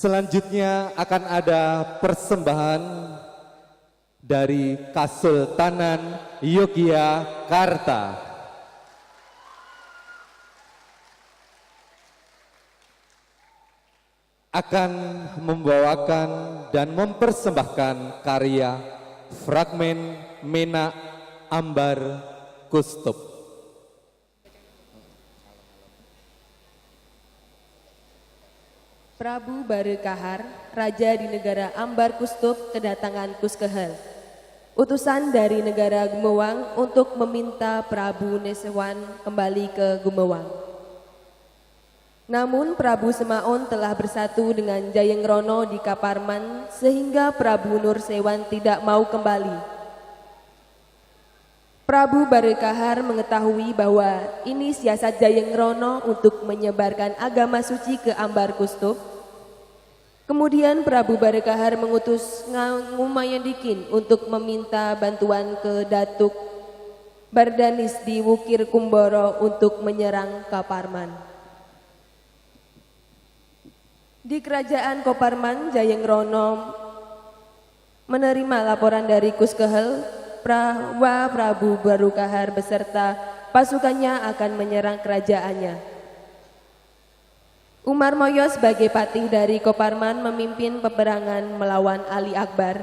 Selanjutnya akan ada persembahan dari Kasultanan Yogyakarta. Akan membawakan dan mempersembahkan karya fragmen Menak Ambar Kustub. Prabu Barekahar, Raja di negara Ambar Kustub, kedatangan Kuskehel. Utusan dari negara Gumewang untuk meminta Prabu Nesewan kembali ke Gumewang. Namun Prabu Semaun telah bersatu dengan Jayengrono di Kaparman sehingga Prabu Nursewan tidak mau kembali. Prabu Barekahar mengetahui bahwa ini siasat Jayengrono untuk menyebarkan agama suci ke Ambar Kustub. Kemudian Prabu Barekahar mengutus Ngumayadikin untuk meminta bantuan ke Datuk Bardanis di Wukir Kumboro untuk menyerang Kaparman. Di kerajaan Koparman, Jayengrono menerima laporan dari Kuskehel bahwa Prabu Barekahar beserta pasukannya akan menyerang kerajaannya. Umar Moyo sebagai patih dari Koparman memimpin peperangan melawan Ali Akbar,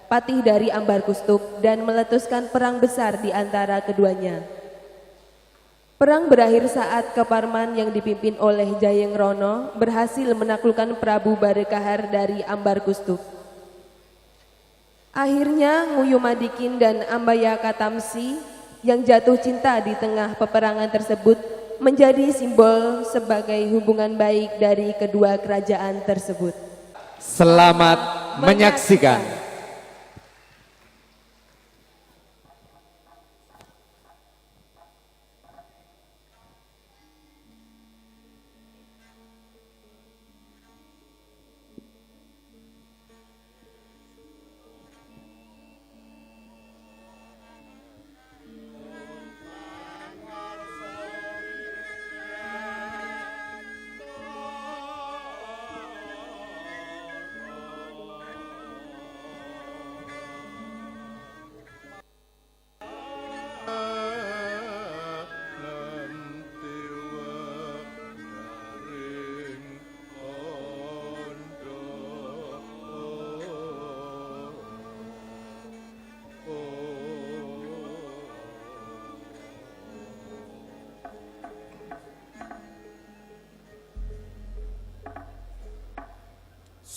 patih dari Ambar Kustub, dan meletuskan perang besar di antara keduanya. Perang berakhir saat Koparman yang dipimpin oleh Jayengrono berhasil menaklukkan Prabu Barekahar dari Ambar Kustub. Akhirnya Nguyumadikin dan Ambaya Katamsi yang jatuh cinta di tengah peperangan tersebut menjadi simbol sebagai hubungan baik dari kedua kerajaan tersebut. Selamat menyaksikan.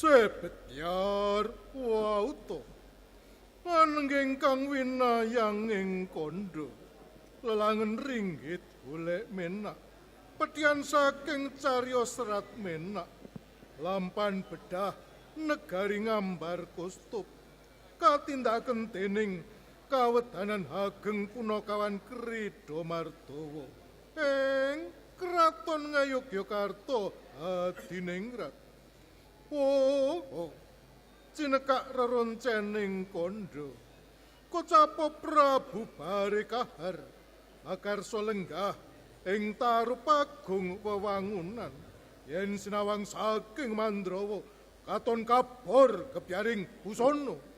Sebetyar wauto anengging kang winayang ing kondo lelangen ringgit golek menak petian saking cariyos serat menak lampan bedah negari Ngambar Kustub katindaken dening kawedanan Hageng Punakawan Krida Mardawa ing Kraton Ngayogyakarta Hadiningrat. Cinekak reroncening kondo kocapa Prabu Barekahar makarsa lenggah ing tarupagung wewangunan yen sinawang saking Mandrawa katon kabor kebyaring busana.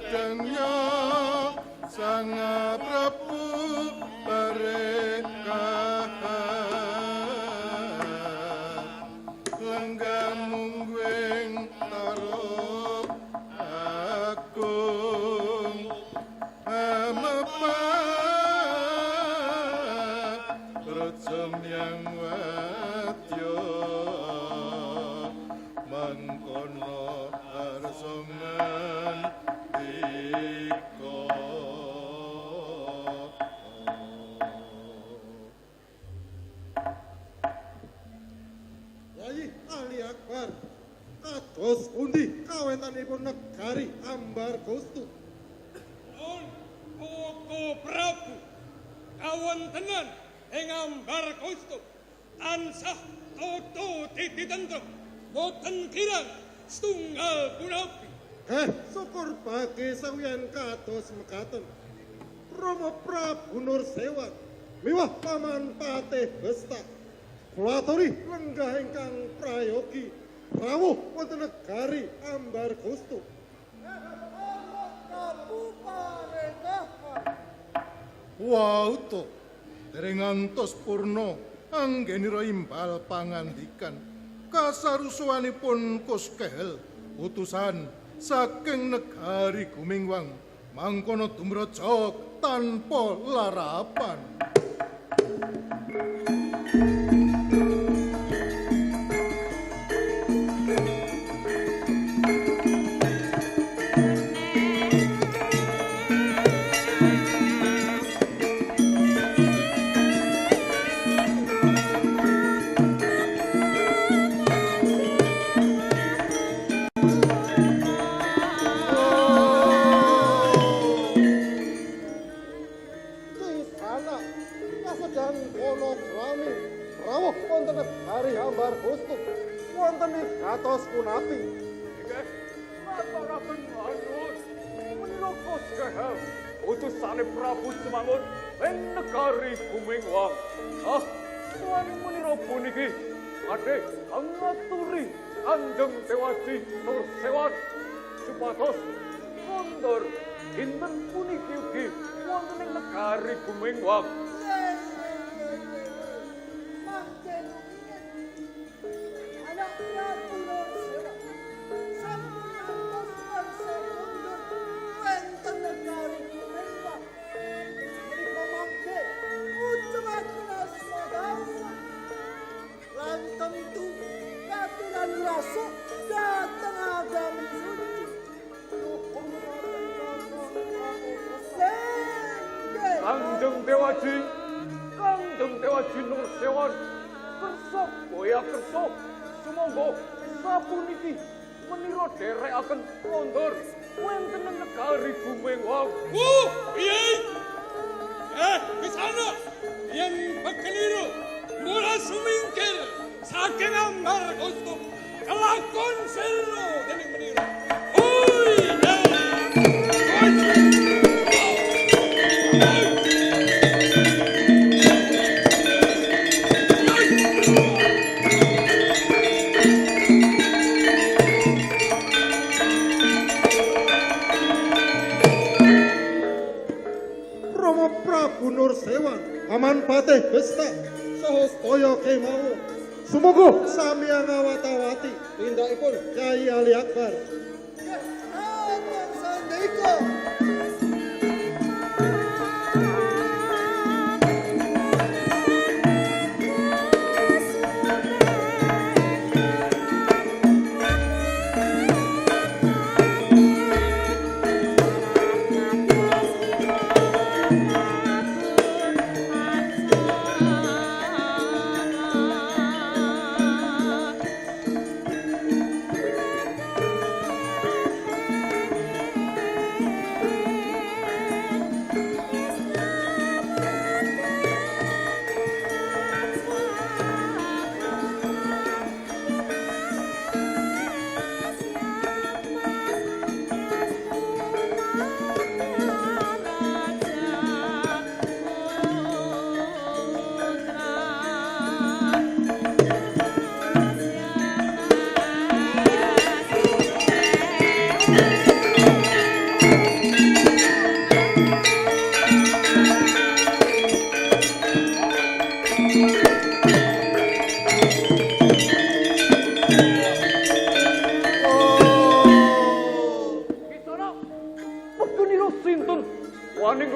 sedangnya Sang Prabu Barekahar lenggah mungguing tarup agung amepat rejam yang wadya mangkono arsongan iko. Yai Ali Akbar, kados pundi kawentanipun negari Ambar Gustu? Nun Koko Prabu kawontenan ing Ambar Gustu tansah toto tititentrem boten kirang setunggal punapi. Syukur bagi sawiyan kados mekaten. Rama Prabu Nursewan miwah Paman Patih Besta kula aturi lenggah ingkang prayogi rawuh wonten negari Ambar Gustu. Wauto dereng ngantos purna anggenira imbal pangandikan kasarusuhanipun Kuskehel utusan saking negari Gumingwang mangkono dumraja tanpa larapan. Utusane Prabu Semangun ing negari Gumingwang. Suwan menira puniki ade kang ngaturi Kanjeng Dewaji Nursewan supados kondur dinten puniki ugi wonten ing negari Gumingwang. Kanjeng Dewaji Nursewan kersa boya kersa sumangga sapuniki menira dherekaken kondur wonten ing negari Gumingwang. Piye? Kesana yen bekeliru mula sumingkir saking Ambar Gustu kelakon selo dening menira. Paman Patih Besta saha sedaya kemawon sumangga sami ngawat-awati tindakipun Kyai Ali Akbar.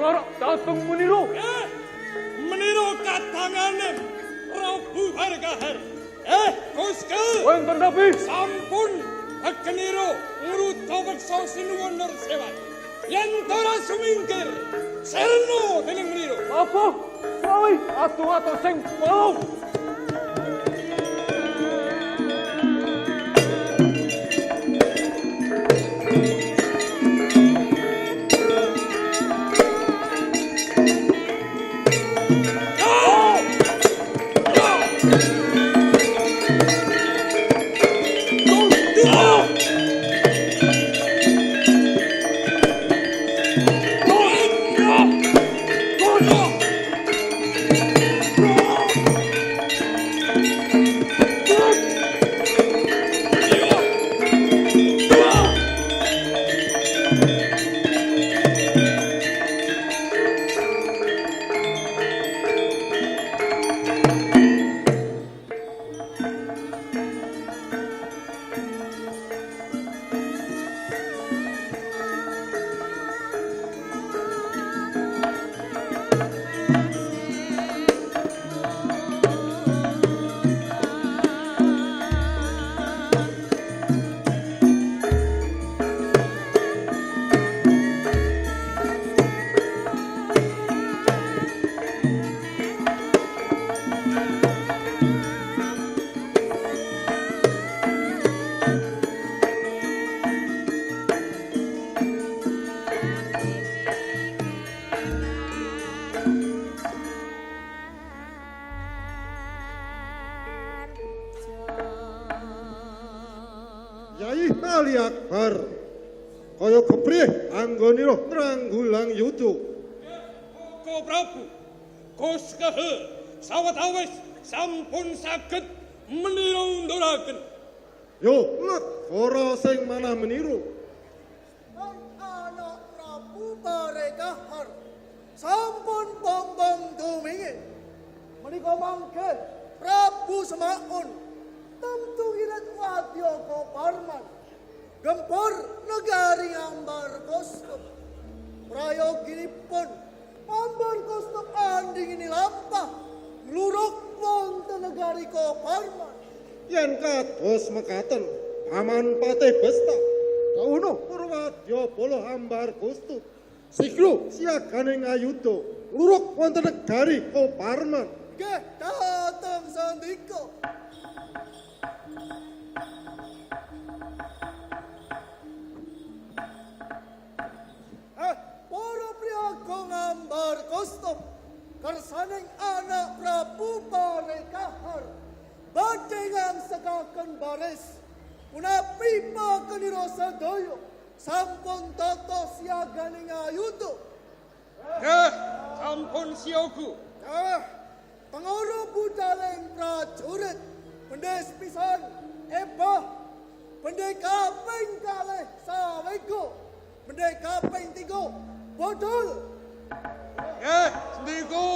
larak dateng meniru. Meniru katanganem Prabu Bargahar. Koske. Wonten nabi. Sampun Agniru ngruta weksa sinuwun nur sewan. Yen ora sumingkir serno dening meniru. Apa? Sawi atu-atu sing mau. Yai Ali Akbar kaya kepriye anggonira nranggulang yuda. Ko Prabu Koske sawetawis sampun saged meniru nduraken. Yo let ora sing manah meniru. Anak Prabu Bargahar sampun bombong dumingin. Menika mangke Prabu Semaun tentu irat wadya Koparman gempur negari Ambar Kostum. Prayoginipun Ambar Kostum anding ini lampah ngluruk wonten negari Koparman. Yen kados mekaten Paman Patih Besta kauno Purwadya Bala Ambar Kostum siklo siaganing ayuda ngluruk wonten negari Koparman. Nggih dateng sandika. Para priagung Ambar Kostum kersaning anak Prabu Bargahar badhe ngangsekaken baris punapi pakenira sadaya sampun tata siaganing ayuda. Sampun siaga. Pengoro budaleng prajurit pendes pisan ebah pendeka kaping kalih sawego pendeka kaping 3 bodol. Sendiko.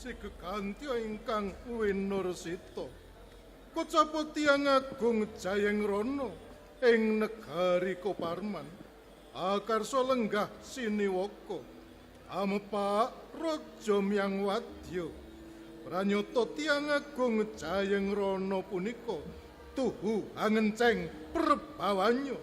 si gegantya ingkang winursita. Kocapa Tiyang Agung Jayenggrana ing negari Koparman akarsa lenggah siniwaka amepak raja miyang wadya. Pranyata Tiyang Agung Jayenggrana punika tuhu angenceng prabawanya.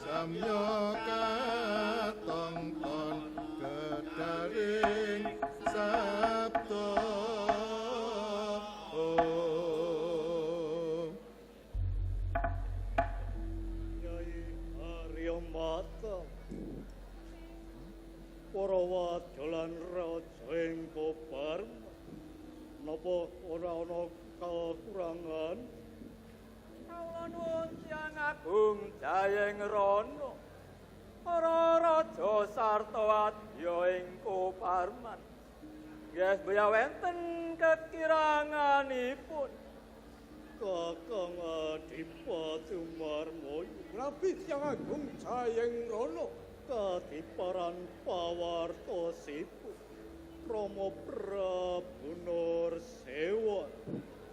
Samya kata Apa ora ana kekurangan? Kawula nuwun Hyang Agung Jayeng Rana. Para raja sarta wadya ing Koparman. Nggih boya wenten kekiranganipun. Kakang Adipati Marmoyo, Rabi Hyang Agung Jayeng Rana, Kadiparan Pawartosipun, Rama Prabu Nursewan.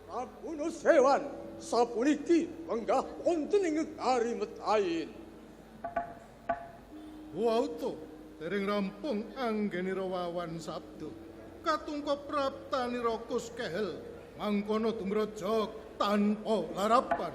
Prabu Nursewan, sapuniki lenggah wonten ing negari Medayin. Wauto, dereng rampung anggenira wawan sabdo. Katungka praptanira kuskehel, mangkono tumraja tanpa harapan.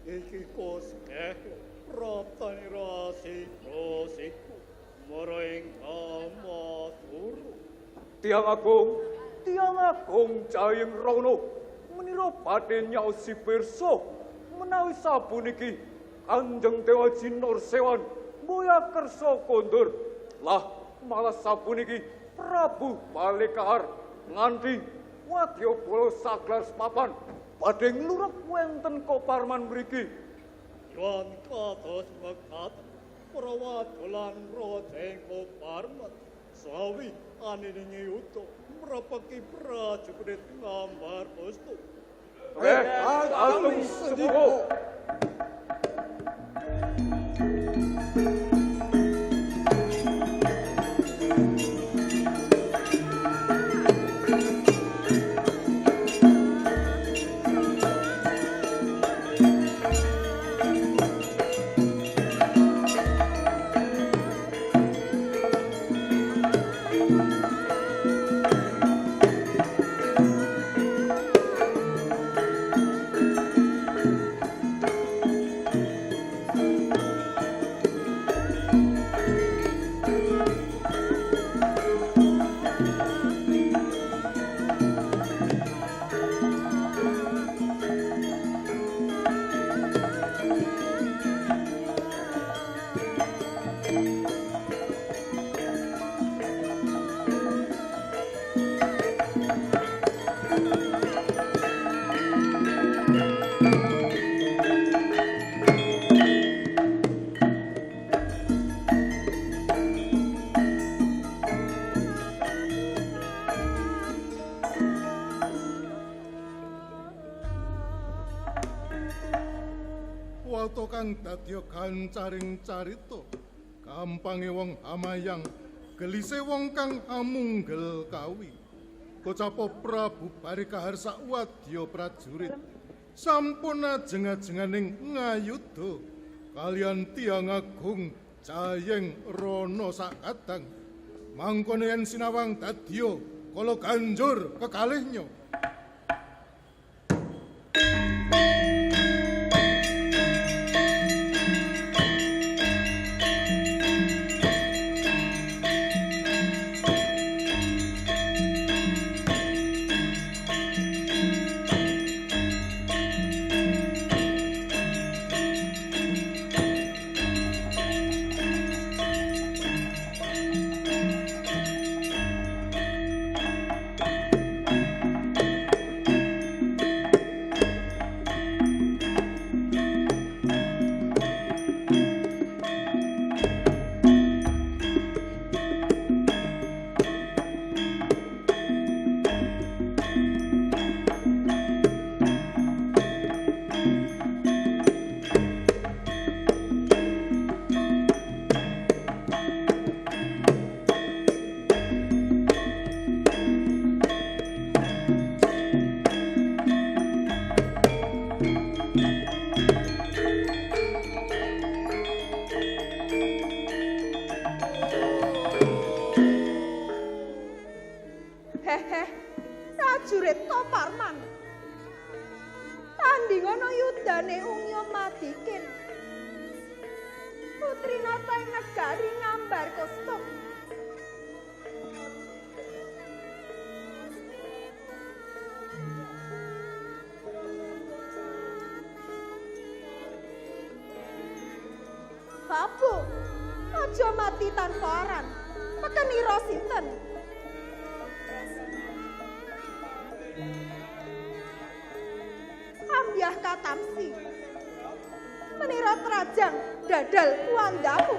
Iki koskeh praptanira siku mara ing Kamaturu. Tiang Agung Jayeng Rana menira badhe nyaosi pirsa menawi sapuniki Kanjeng Dewaji Nursewan boya kersa kondur. Lah malah sapuniki Prabu Balekahar nganti wadya bola saglar sepapan badhe nglurep wonten Koparman mriki. Yuan kados mekaten para wadolan raja ing Koparman sawi anining yuta mrapeki prajurit ngambar posto. Agung Sendika. Wato kang dadya gancaring carita, gampange wong amayang, gelise wong kang amunggel kawi. Kocapa Prabu Balekahar sakwadya prajurit sampun ajeng-ajenganing ngayuda kalian Tiang Agung Jayeng Rana sakadang. Mangkono yen sinawang dadya kala ganjur kekalihnya. Hehe, prajurit Toparman. Tandingono yudane Ungya Madikin. Putri nata ing negari Ngambar Kustuk. Babu, aja mati tanpa aran. Pekenira sinten? Ambyah Katamsi. Menira Trajang dadal kuandamu.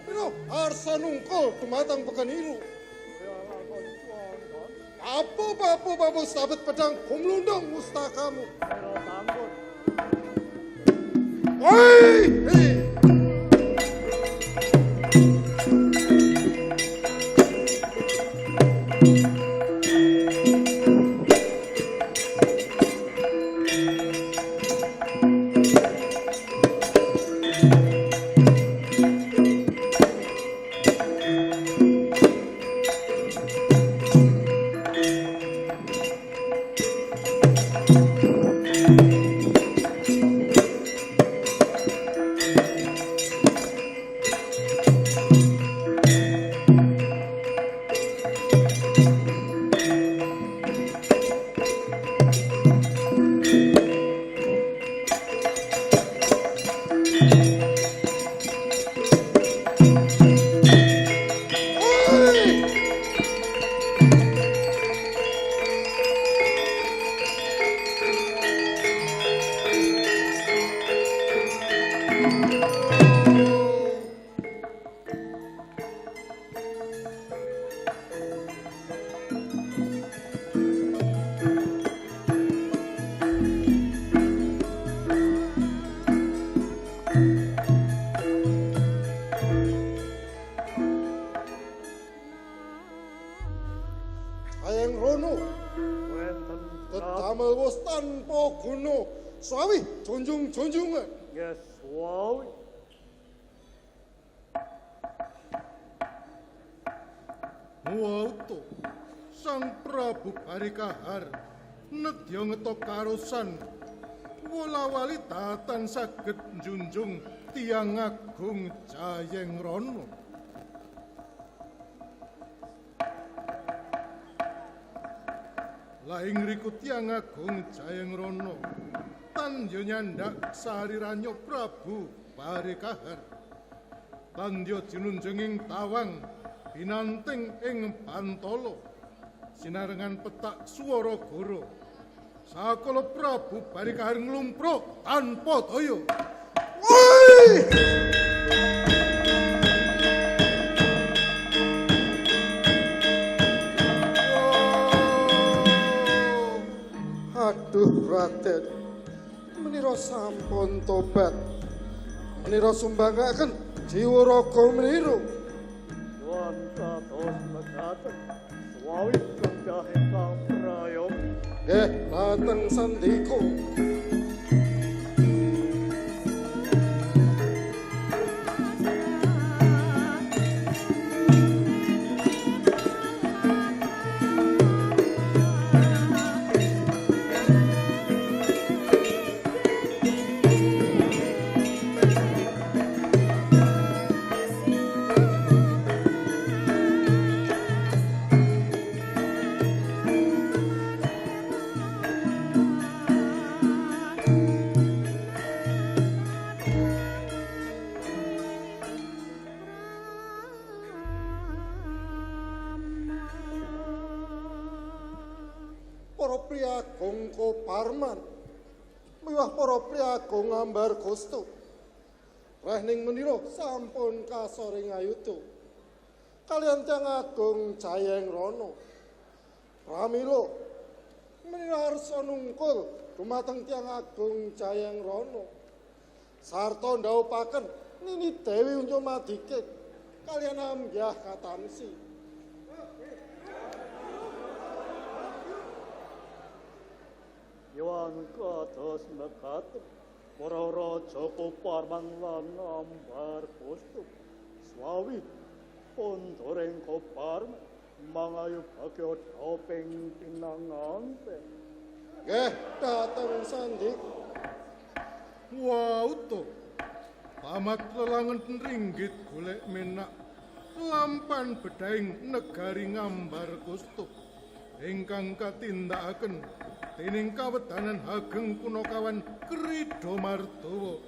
Mira, arsa nungkul dumateng Pekaniru. Papu sabet pedang kumlundang mustakamu. Hei! Hayang rono, tetamel wos tanpa guna, sawi junjungan. Yes, wow. Wauto, Sang Prabu Barikahar nedya ngetok karosan wolawali datan saged njunjung Tiang Agung Jayengrana. Laing riku Tiang Agung Jayengrana tan yo nyandak sariranyo Prabu Barikahar. Tan yo jinunjunging tawang binanting ing Bantala sinarengan petak swara goro sakala Prabu Barikahar nglumpruk tanpa daya. Woi! Aduh Raden, menira sampun tobat, menira sumbangaken jiwa raga menira. Wanta tos mekaten, swawi kenggahe Sang Prayogi. Dateng sandiko. Para priagung Koparman miwah para priagung Ambar Gustu rehning menira sampun kasoring ayuda kaliyan Tiang Agung Jayengrana pramila menira arsa nungkul dumateng Tiang Agung Jayengrana sarta ndhawuhaken Nini Dewi Uncumadikit kaliyan Ambyah Katansi. Yuang katos mekaten, para raja Koparman lan Ambar Kustup swawi pondoring Koparman mangayu bagyo topeng pinangante. Nggih, dateng sandi. Wow to, pamat lelangan ringgit golek menak lampan bedaing negari Ngambar Kustup ingkang katindakaken dening kawedanan Hageng Punakawan Krida Mardawa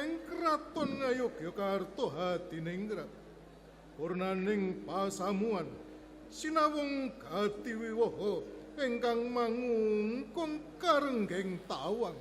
ing kraton Ngayogyakarta Hadiningrat purnaning pasamuan sinawung gatiwiwaha ingkang mangungkung karenggeng tawang.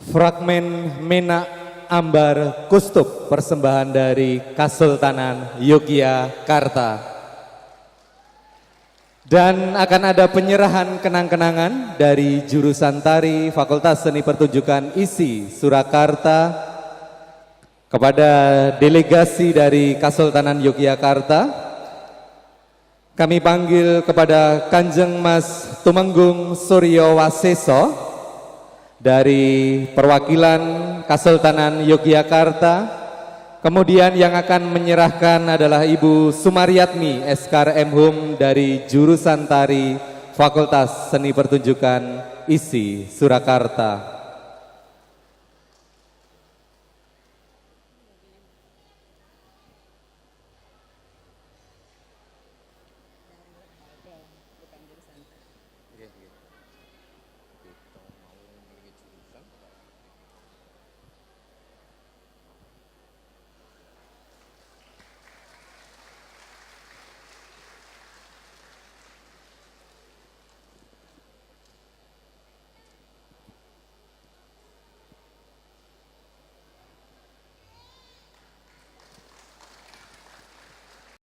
Fragmen Menak Ambar Kustup, persembahan dari Kasultanan Yogyakarta. Dan akan ada penyerahan kenang-kenangan dari jurusan tari Fakultas Seni Pertunjukan ISI Surakarta kepada delegasi dari Kasultanan Yogyakarta. Kami panggil kepada Kanjeng Mas Tumenggung Suryo Waseso dari perwakilan Kasultanan Yogyakarta Kemudian yang akan menyerahkan adalah Ibu Sumaryatmi Eskar M. Hum dari jurusan Tari Fakultas Seni Pertunjukan ISI Surakarta.